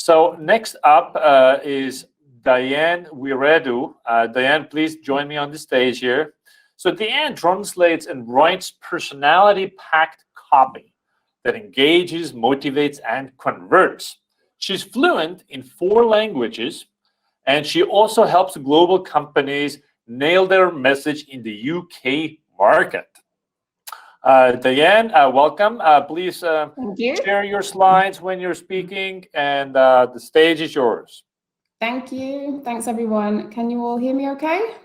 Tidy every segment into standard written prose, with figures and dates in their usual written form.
So next up is Diane Wiredu. Diane, please join me on the stage here. So Diane translates and writes personality-packed copy that engages, motivates, and converts. She's fluent in 4 languages, and she also helps global companies nail their message in the UK market. Diane, welcome. Please share your slides when you're speaking, and the stage is yours. Thank you. Thanks, everyone. Can you all hear me okay?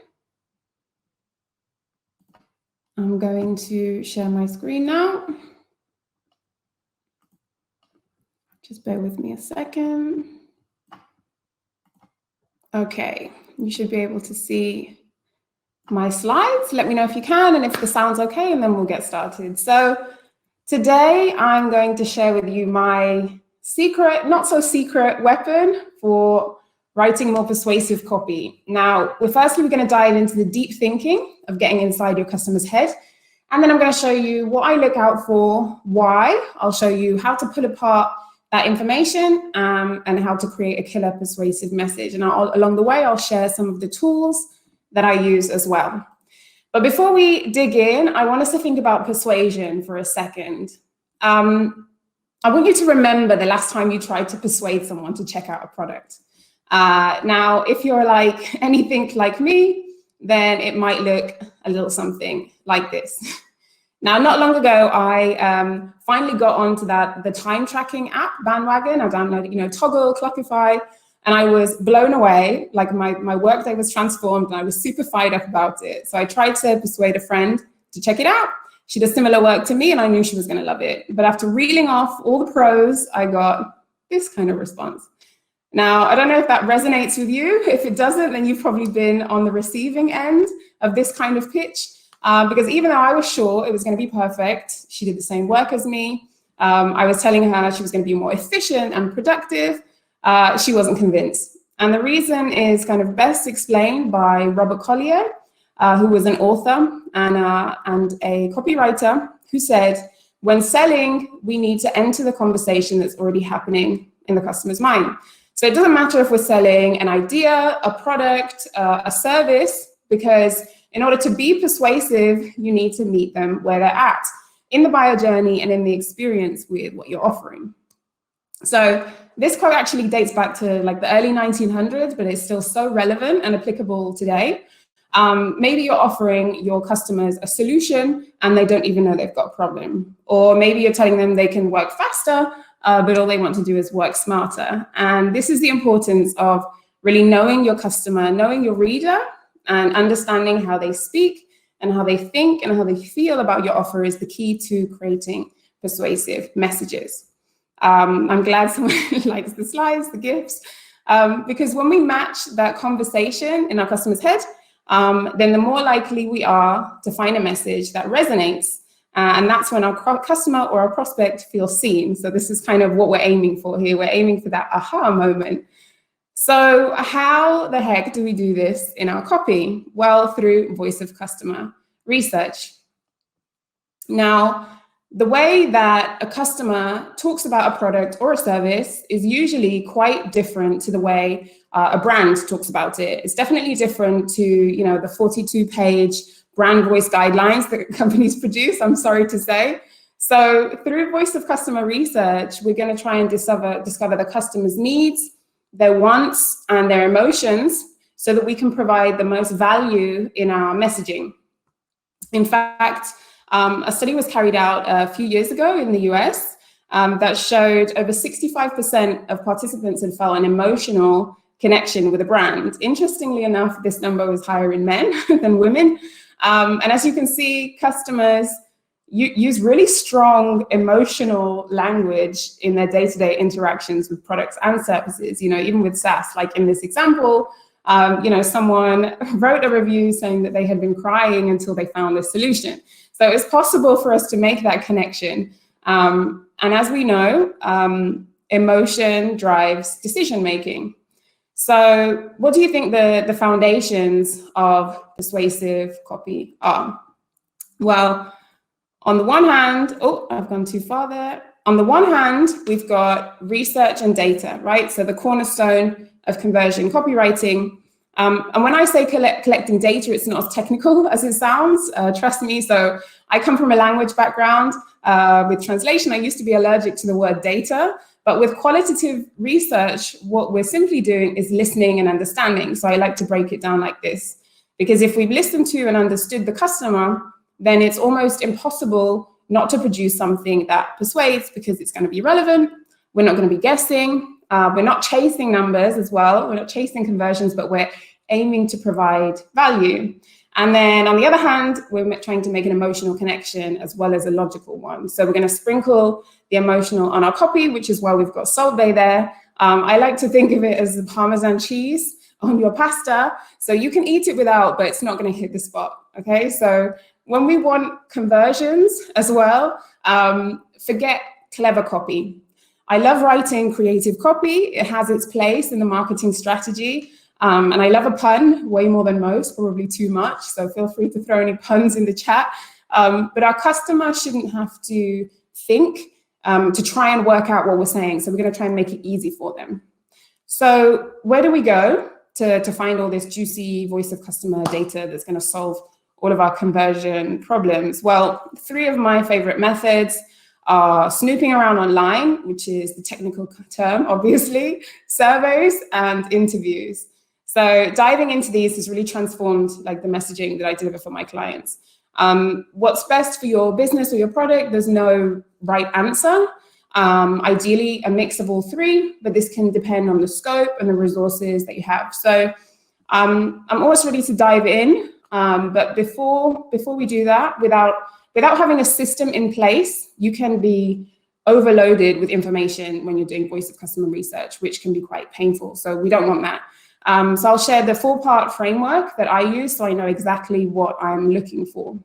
I'm going to share my screen now. Just bear with me a second. Okay, you should be able to see my slides. Let me know if you can and if the sound's okay, and then we'll get started. So today I'm going to share with you my secret, not so secret weapon for writing more persuasive copy. Now, we're going to dive into the deep thinking of getting inside your customer's head. And then I'm going to show you what I look out for, why. I'll show you how to pull apart that information and how to create a killer persuasive message. And along the way, I'll share some of the tools that I use as well. But before we dig in, I want us to think about persuasion for a second. I want you to remember the last time you tried to persuade someone to check out a product. Now, if you're like anything like me, then it might look a little something like this. Now, not long ago, I finally got onto the time tracking app bandwagon. I downloaded, Toggle, Clockify, and I was blown away. Like my workday was transformed, and I was super fired up about it. So I tried to persuade a friend to check it out. She does similar work to me, and I knew she was going to love it. But after reeling off all the pros, I got this kind of response. Now, I don't know if that resonates with you. If it doesn't, then you've probably been on the receiving end of this kind of pitch. Because even though I was sure it was going to be perfect, she did the same work as me. I was telling her she was going to be more efficient and productive. She wasn't convinced. And the reason is kind of best explained by Robert Collier, who was an author and a copywriter, who said, when selling, we need to enter the conversation that's already happening in the customer's mind. So it doesn't matter if we're selling an idea, a product, a service, because in order to be persuasive, you need to meet them where they're at, in the buyer journey and in the experience with what you're offering. So this quote actually dates back to like the early 1900s, but it's still so relevant and applicable today. Maybe you're offering your customers a solution and they don't even know they've got a problem. Or maybe you're telling them they can work faster, but all they want to do is work smarter. And this is the importance of really knowing your customer, knowing your reader, and understanding how they speak and how they think and how they feel about your offer is the key to creating persuasive messages. I'm glad someone likes the slides, the GIFs, because when we match that conversation in our customer's head, then the more likely we are to find a message that resonates. And that's when our customer or our prospect feels seen. So this is kind of what we're aiming for here. We're aiming for that aha moment. So how the heck do we do this in our copy? Well, through voice of customer research. Now, the way that a customer talks about a product or a service is usually quite different to the way a brand talks about it. It's definitely different to, the 42-page brand voice guidelines that companies produce, I'm sorry to say. So through voice of customer research, we're going to try and discover the customer's needs, their wants, and their emotions so that we can provide the most value in our messaging. In fact, a study was carried out a few years ago in the US that showed over 65% of participants had felt an emotional connection with a brand. Interestingly enough, this number was higher in men than women. And as you can see, customers use really strong emotional language in their day-to-day interactions with products and services, even with SaaS. Like in this example, someone wrote a review saying that they had been crying until they found a solution. So it's possible for us to make that connection. And as we know, emotion drives decision-making. So what do you think the foundations of persuasive copy are? Well, on the one hand, I've gone too far there. on the one hand, we've got research and data, right? So the cornerstone of conversion copywriting. And when I say collecting data, it's not as technical as it sounds, trust me. So I come from a language background with translation. I used to be allergic to the word data, but with qualitative research, what we're simply doing is listening and understanding. So I like to break it down like this, because if we've listened to and understood the customer, then it's almost impossible not to produce something that persuades, because it's going to be relevant. We're not going to be guessing. We're not chasing numbers as well. We're not chasing conversions, but we're aiming to provide value. And then on the other hand, we're trying to make an emotional connection as well as a logical one. So we're going to sprinkle the emotional on our copy, which is why we've got Salt Bae there. I like to think of it as the Parmesan cheese on your pasta. So you can eat it without, but it's not going to hit the spot. Okay, so when we want conversions as well, forget clever copy. I love writing creative copy. It has its place in the marketing strategy. And I love a pun way more than most, probably too much. So feel free to throw any puns in the chat. But our customer shouldn't have to think to try and work out what we're saying. So we're going to try and make it easy for them. So where do we go to find all this juicy voice of customer data that's going to solve all of our conversion problems? Well, 3 of my favorite methods are snooping around online, which is the technical term, obviously, surveys, and interviews. So diving into these has really transformed like the messaging that I deliver for my clients. What's best for your business or your product? There's no right answer. Ideally, a mix of all 3, but this can depend on the scope and the resources that you have. So I'm always ready to dive in. But before we do that, without having a system in place, you can be overloaded with information when you're doing voice of customer research, which can be quite painful. So we don't want that. So I'll share the 4-part framework that I use so I know exactly what I'm looking for.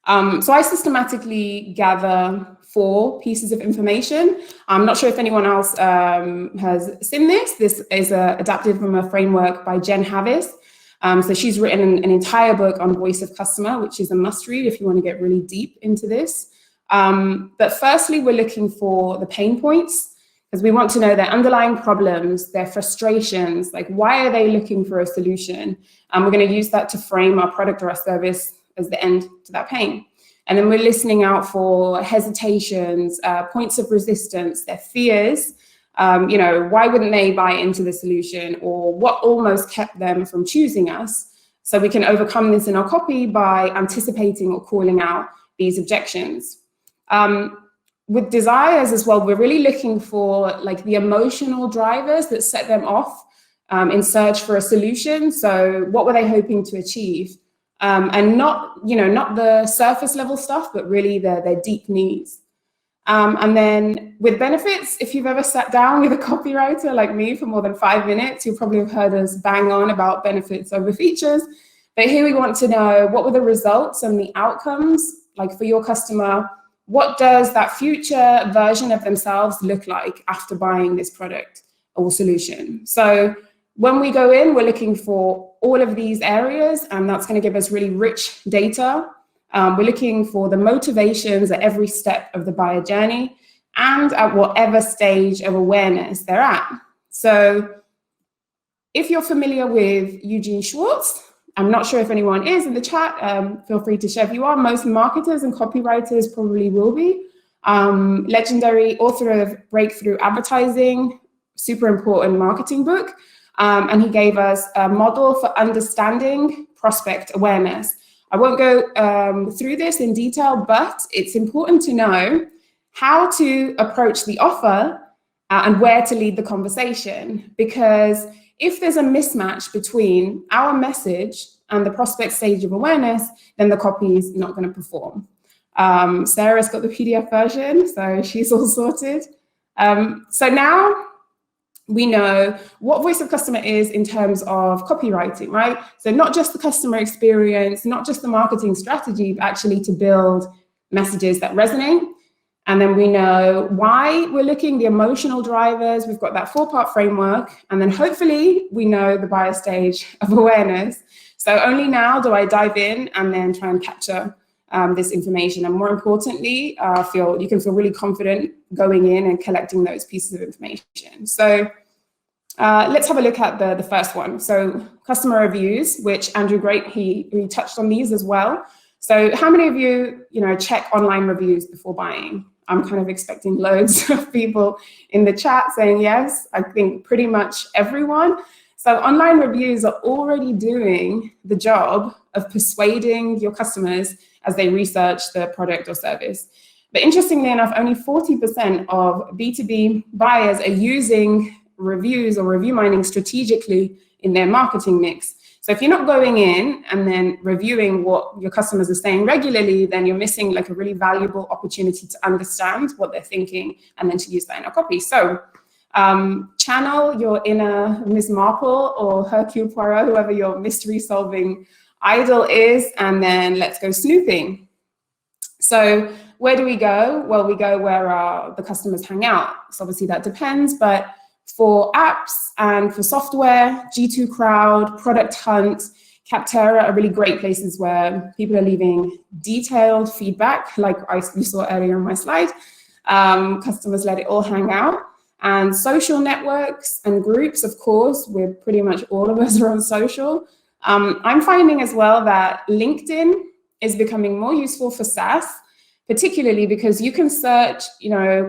So I systematically gather 4 pieces of information. I'm not sure if anyone else has seen this. This is adapted from a framework by Jen Havis. So she's written an entire book on voice of customer, which is a must read if you want to get really deep into this. But firstly, we're looking for the pain points, because we want to know their underlying problems, their frustrations, like why are they looking for a solution? And we're going to use that to frame our product or our service as the end to that pain. And then we're listening out for hesitations, points of resistance, their fears. Why wouldn't they buy into the solution, or what almost kept them from choosing us? So we can overcome this in our copy by anticipating or calling out these objections. With desires as well, we're really looking for like the emotional drivers that set them off in search for a solution. So what were they hoping to achieve? And not the surface level stuff, but really their deep needs. And then with benefits, if you've ever sat down with a copywriter like me for more than 5 minutes, you'll probably have heard us bang on about benefits over features. But here we want to know, what were the results and the outcomes? Like for your customer, what does that future version of themselves look like after buying this product or solution? So when we go in, we're looking for all of these areas, and that's going to give us really rich data. We're looking for the motivations at every step of the buyer journey and at whatever stage of awareness they're at. So if you're familiar with Eugene Schwartz, I'm not sure if anyone is in the chat, feel free to share if you are. Most marketers and copywriters probably will be. Legendary author of Breakthrough Advertising, super important marketing book. And he gave us a model for understanding prospect awareness. I won't go through this in detail, but it's important to know how to approach the offer and where to lead the conversation. Because if there's a mismatch between our message and the prospect stage of awareness, then the copy is not going to perform. Sarah's got the PDF version, so she's all sorted. So now we know what voice of customer is in terms of copywriting, right? So not just the customer experience, not just the marketing strategy, but actually to build messages that resonate. And then we know why we're looking, the emotional drivers. We've got that 4-part framework. And then hopefully we know the buyer stage of awareness. So only now do I dive in and then try and capture this information, and more importantly, you can feel really confident going in and collecting those pieces of information. So let's have a look at the first one. So customer reviews, which Andrew Great, he touched on these as well. So how many of you, check online reviews before buying? I'm kind of expecting loads of people in the chat saying yes. I think pretty much everyone. So online reviews are already doing the job of persuading your customers as they research the product or service. But interestingly enough, only 40% of B2B buyers are using reviews or review mining strategically in their marketing mix. So if you're not going in and then reviewing what your customers are saying regularly, then you're missing like a really valuable opportunity to understand what they're thinking and then to use that in a copy. So channel your inner Miss Marple or Hercule Poirot, whoever your mystery solving idol is, and then let's go snooping. So where do we go? Well, we go where the customers hang out. So obviously that depends, but for apps and for software, G2 Crowd, Product Hunt, Capterra are really great places where people are leaving detailed feedback, like you saw earlier on my slide. Customers let it all hang out. And social networks and groups, of course, we're pretty much all of us are on social. I'm finding as well that LinkedIn is becoming more useful for SaaS, particularly because you can search,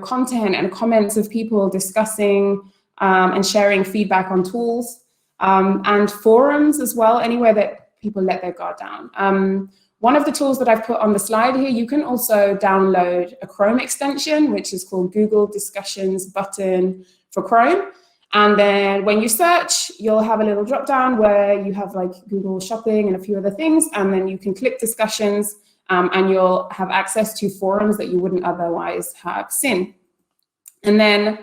content and comments of people discussing and sharing feedback on tools, and forums as well, anywhere that people let their guard down. One of the tools that I've put on the slide here, you can also download a Chrome extension, which is called Google Discussions button for Chrome. And then when you search, you'll have a little drop down where you have like Google Shopping and a few other things, and then you can click discussions, and you'll have access to forums that you wouldn't otherwise have seen. And then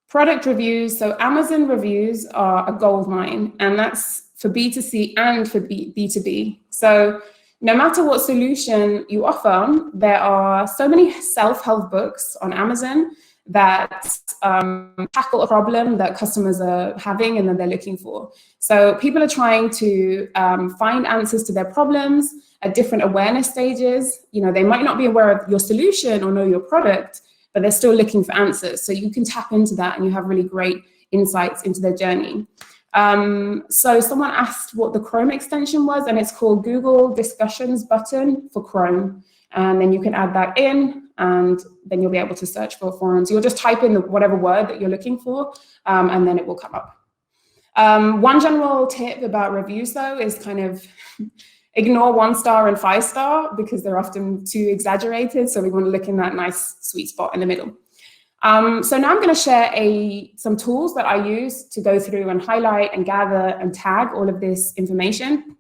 product reviews. So Amazon reviews are a gold mine, and that's for B2C and for B2B. So no matter what solution you offer, there are so many self-help books on Amazon that tackle a problem that customers are having and that they're looking for. So people are trying to find answers to their problems at different awareness stages. They might not be aware of your solution or know your product, but they're still looking for answers. So you can tap into that and you have really great insights into their journey. So someone asked what the Chrome extension was, and it's called Google Discussions button for Chrome. And then you can add that in, and then you'll be able to search for forums. You'll just type in whatever word that you're looking for, and then it will come up. One general tip about reviews, though, is kind of ignore 1-star and 5-star because they're often too exaggerated. So we want to look in that nice sweet spot in the middle. So now I'm going to share some tools that I use to go through and highlight and gather and tag all of this information.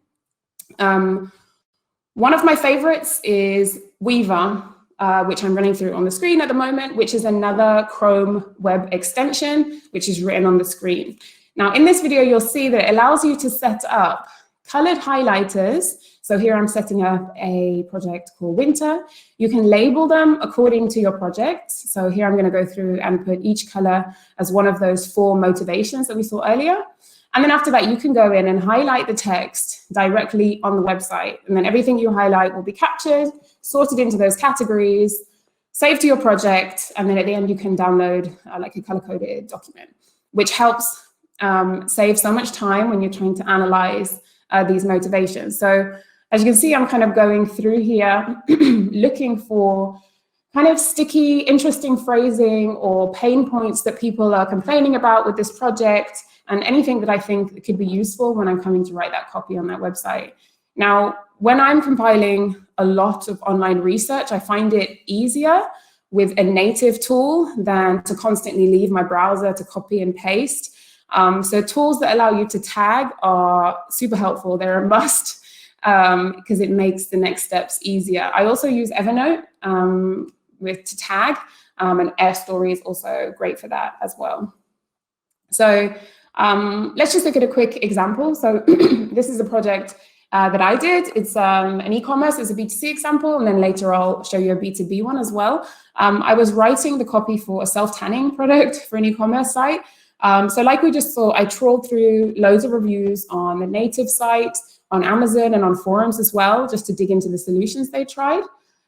One of my favorites is Weaver, which I'm running through on the screen at the moment, which is another Chrome web extension, which is written on the screen. Now, in this video, you'll see that it allows you to set up colored highlighters. So here I'm setting up a project called Wynter. You can label them according to your project. So here I'm going to go through and put each color as one of those 4 motivations that we saw earlier. And then after that, you can go in and highlight the text directly on the website. And then everything you highlight will be captured, sorted into those categories, saved to your project. And then at the end, you can download like a color-coded document, which helps save so much time when you're trying to analyze these motivations. So as you can see, I'm kind of going through here, looking for kind of sticky, interesting phrasing or pain points that people are complaining about with this project, and anything that I think could be useful when I'm coming to write that copy on that website. Now, when I'm compiling a lot of online research, I find it easier with a native tool than to constantly leave my browser to copy and paste. So tools that allow you to tag are super helpful. They're a must because it makes the next steps easier. I also use Evernote to tag, and AirStory is also great for that as well. So let's just look at a quick example. So this is a project that I did. It's an e-commerce, it's a B2C example, and then later I'll show you a B2B one as well. I was writing the copy for a self-tanning product for an e-commerce site. So like we just saw, I trawled through loads of reviews on the native site, on Amazon and on forums as well, just to dig into the solutions they tried.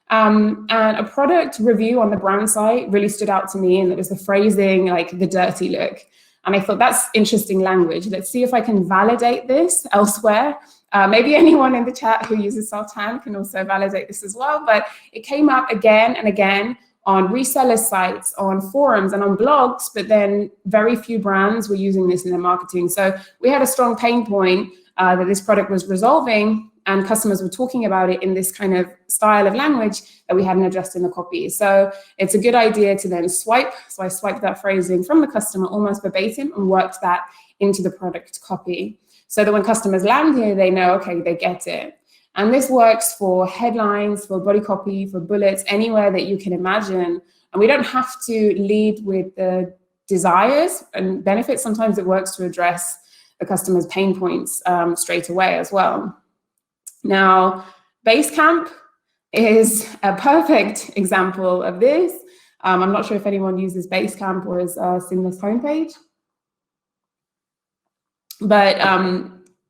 And a product review on the brand site really stood out to me, and it was the phrasing, like the dirty look. And I thought, that's interesting language. Let's see if I can validate this elsewhere. Maybe anyone in the chat who uses Sultan can also validate this as well. But it came up again and again on reseller sites, on forums, and on blogs, but then very few brands were using this in their marketing. So we had a strong pain point that this product was resolving, and customers were talking about it in this kind of style of language that we hadn't addressed in the copy. So it's a good idea to then swipe. So I swiped that phrasing from the customer almost verbatim and worked that into the product copy, so that when customers land here, they know, okay, they get it. And this works for headlines, for body copy, for bullets, anywhere that you can imagine. And we don't have to lead with the desires and benefits. Sometimes it works to address the customer's pain points straight away as well. Now, Basecamp is a perfect example of this. I'm not sure if anyone uses Basecamp or is seen this homepage. But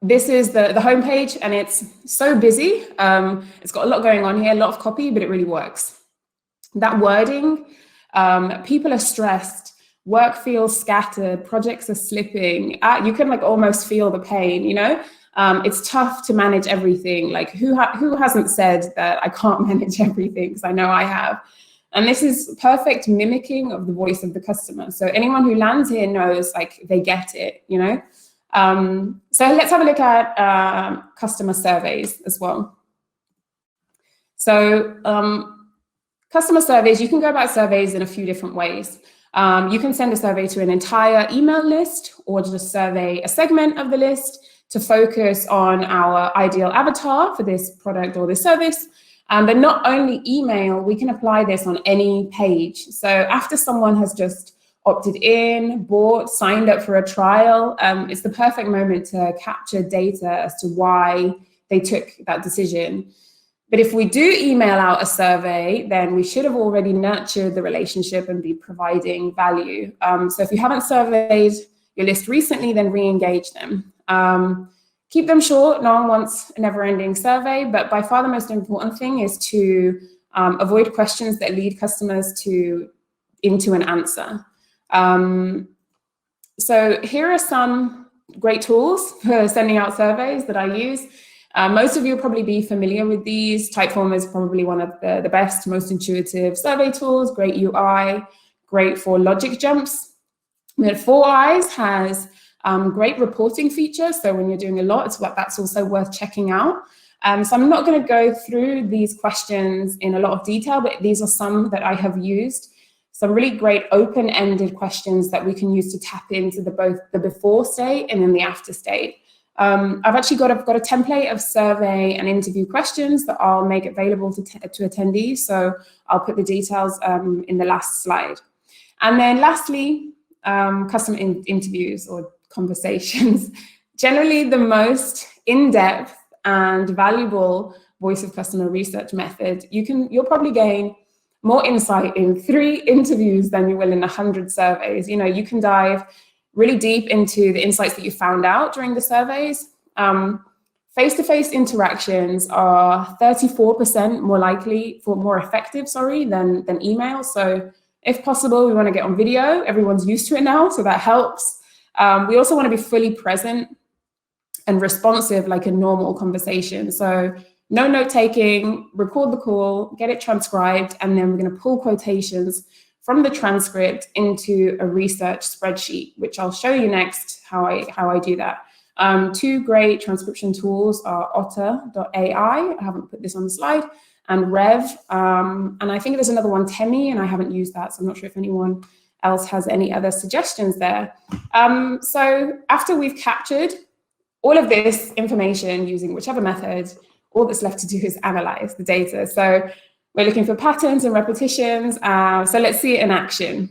this is the homepage, and it's so busy. It's got a lot going on here, a lot of copy, but it really works. That wording, people are stressed, work feels scattered, projects are slipping. You can like almost feel the pain, you know? It's tough to manage everything. Like who hasn't said that I can't manage everything? Because I know I have. And this is perfect mimicking of the voice of the customer. So anyone who lands here knows like they get it, you know? So let's have a look at customer surveys as well. So customer surveys, you can go about surveys in a few different ways. You can send a survey to an entire email list, or just survey a segment of the list to focus on our ideal avatar for this product or this service. But not only email, we can apply this on any page. So after someone has just opted in, bought, signed up for a trial, it's the perfect moment to capture data as to why they took that decision. But if we do email out a survey, then we should have already nurtured the relationship and be providing value. So if you haven't surveyed your list recently, then re-engage them. Keep them short. No one wants a never-ending survey, but by far the most important thing is to avoid questions that lead customers into an answer. So here are some great tools for sending out surveys that I use. Most of you will probably be familiar with these. Typeform is probably one of the best, most intuitive survey tools, great UI, great for logic jumps. But 4eyes has great reporting features. So when you're doing a lot, that's also worth checking out. So I'm not going to go through these questions in a lot of detail, but these are some that I have used. Some really great open-ended questions that we can use to tap into both the before state and then the after state. I've actually got a template of survey and interview questions that I'll make available to attendees. So I'll put the details in the last slide. And then lastly, custom interviews or conversations. Generally the most in-depth and valuable voice of customer research method. You'll probably gain more insight in 3 interviews than you will in 100 surveys. You know, you can dive really deep into the insights that you found out during the surveys. Face-to-face interactions are 34% more effective, than email. So if possible, we want to get on video. Everyone's used to it now, so that helps. We also want to be fully present and responsive like a normal conversation. So no note-taking, record the call, get it transcribed, and then we're going to pull quotations from the transcript into a research spreadsheet, which I'll show you next how I do that. 2 great transcription tools are otter.ai, I haven't put this on the slide, and Rev, and I think there's another one, Temi, and I haven't used that, so I'm not sure if anyone else has any other suggestions there. So after we've captured all of this information using whichever method, all that's left to do is analyze the data. So we're looking for patterns and repetitions. So let's see it in action.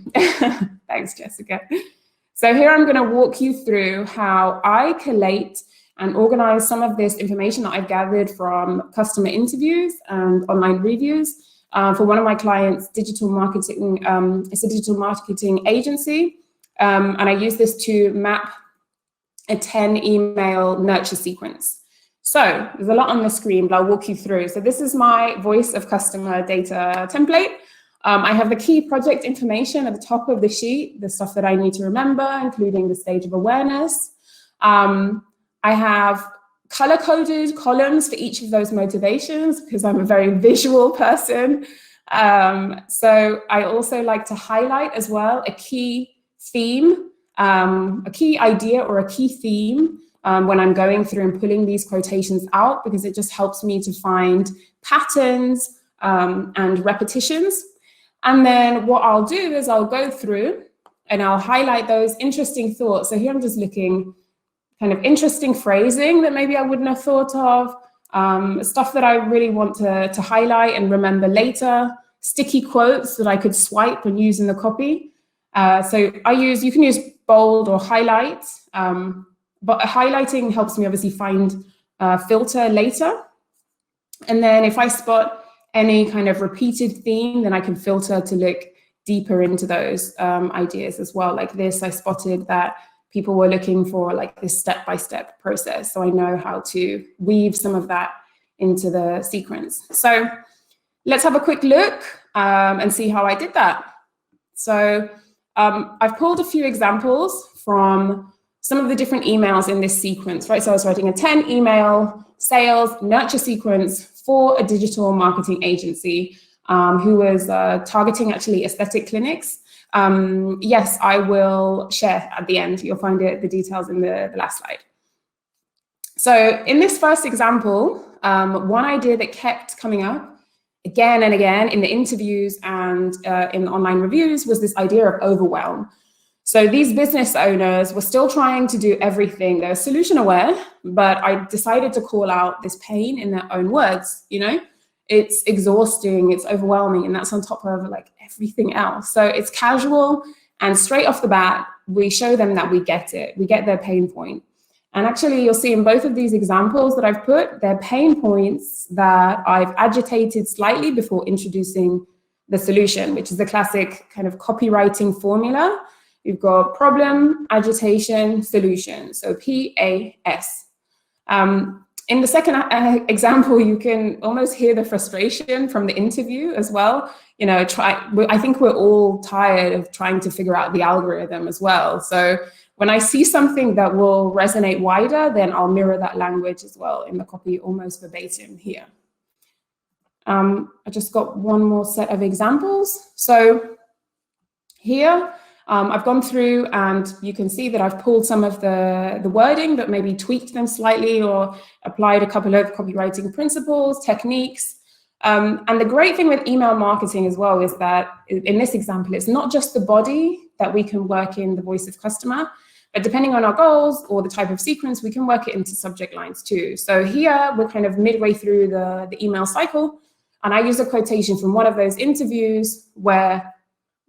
Thanks, Jessica. So here I'm going to walk you through how I collate and organize some of this information that I've gathered from customer interviews and online reviews for one of my clients, digital marketing. It's a digital marketing agency. And I use this to map a 10 email nurture sequence. So there's a lot on the screen, but I'll walk you through. So this is my voice of customer data template. I have the key project information at the top of the sheet, the stuff that I need to remember, including the stage of awareness. I have color-coded columns for each of those motivations because I'm a very visual person. So I also like to highlight as well a key theme, a key idea or a key theme when I'm going through and pulling these quotations out, because it just helps me to find patterns and repetitions. And then what I'll do is I'll go through and I'll highlight those interesting thoughts. So here I'm just looking kind of interesting phrasing that maybe I wouldn't have thought of, stuff that I really want to highlight and remember later, sticky quotes that I could swipe and use in the copy. So you can use bold or highlight, but highlighting helps me obviously find filter later. And then if I spot any kind of repeated theme, then I can filter to look deeper into those ideas as well. Like this, I spotted that people were looking for like this step-by-step process. So I know how to weave some of that into the sequence. So let's have a quick look and see how I did that. So I've pulled a few examples from some of the different emails in this sequence, right? So I was writing a 10 email sales nurture sequence for a digital marketing agency who was targeting actually aesthetic clinics. Yes, I will share at the end. You'll find the details in the last slide. So in this first example, one idea that kept coming up again and again in the interviews and in online reviews was this idea of overwhelm. So these business owners were still trying to do everything. They're solution aware, but I decided to call out this pain in their own words. You know, it's exhausting, it's overwhelming, and that's on top of like everything else. So it's casual, and straight off the bat, we show them that we get it. We get their pain point. And actually, you'll see in both of these examples that I've put, they're pain points that I've agitated slightly before introducing the solution, which is the classic kind of copywriting formula. You've got problem, agitation, solution, so PAS. In the second example, you can almost hear the frustration from the interview as well. You know, I think we're all tired of trying to figure out the algorithm as well. So when I see something that will resonate wider, then I'll mirror that language as well in the copy almost verbatim here. I just got one more set of examples. So here, I've gone through and you can see that I've pulled some of the wording, but maybe tweaked them slightly or applied a couple of copywriting principles, techniques. And the great thing with email marketing as well is that in this example, it's not just the body that we can work in the voice of customer, but depending on our goals or the type of sequence, we can work it into subject lines too. So here we're kind of midway through the email cycle. And I use a quotation from one of those interviews where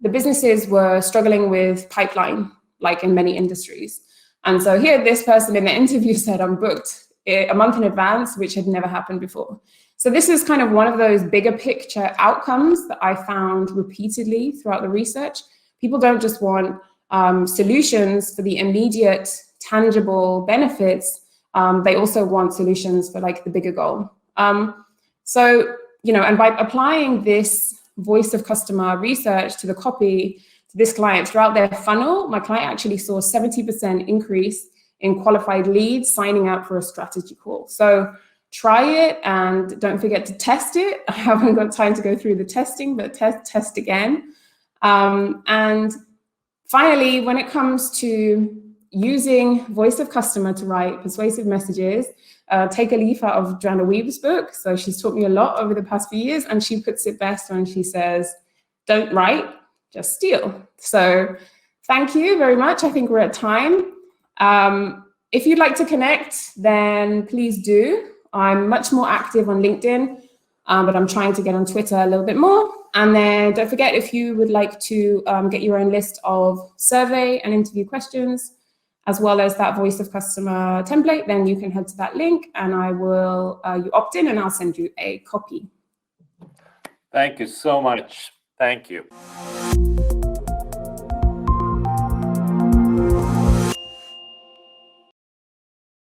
the businesses were struggling with pipeline, like in many industries. And so here, this person in the interview said, I'm booked a month in advance, which had never happened before. So this is kind of one of those bigger picture outcomes that I found repeatedly throughout the research. People don't just want solutions for the immediate, tangible benefits. They also want solutions for like the bigger goal. So, you know, and by applying this voice of customer research to the copy to this client throughout their funnel, my client actually saw a 70% increase in qualified leads signing up for a strategy call. So try it and don't forget to test it. I haven't got time to go through the testing, but test again. And finally, when it comes to using voice of customer to write persuasive messages, take a leaf out of Joanna Weaver's book. So she's taught me a lot over the past few years, and she puts it best when she says, don't write, just steal. So thank you very much. I think we're at time. If you'd like to connect, then please do. I'm much more active on LinkedIn, but I'm trying to get on Twitter a little bit more. And then don't forget, if you would like to get your own list of survey and interview questions, as well as that voice of customer template, then you can head to that link and I will, you opt in and I'll send you a copy. Thank you so much. Thank you.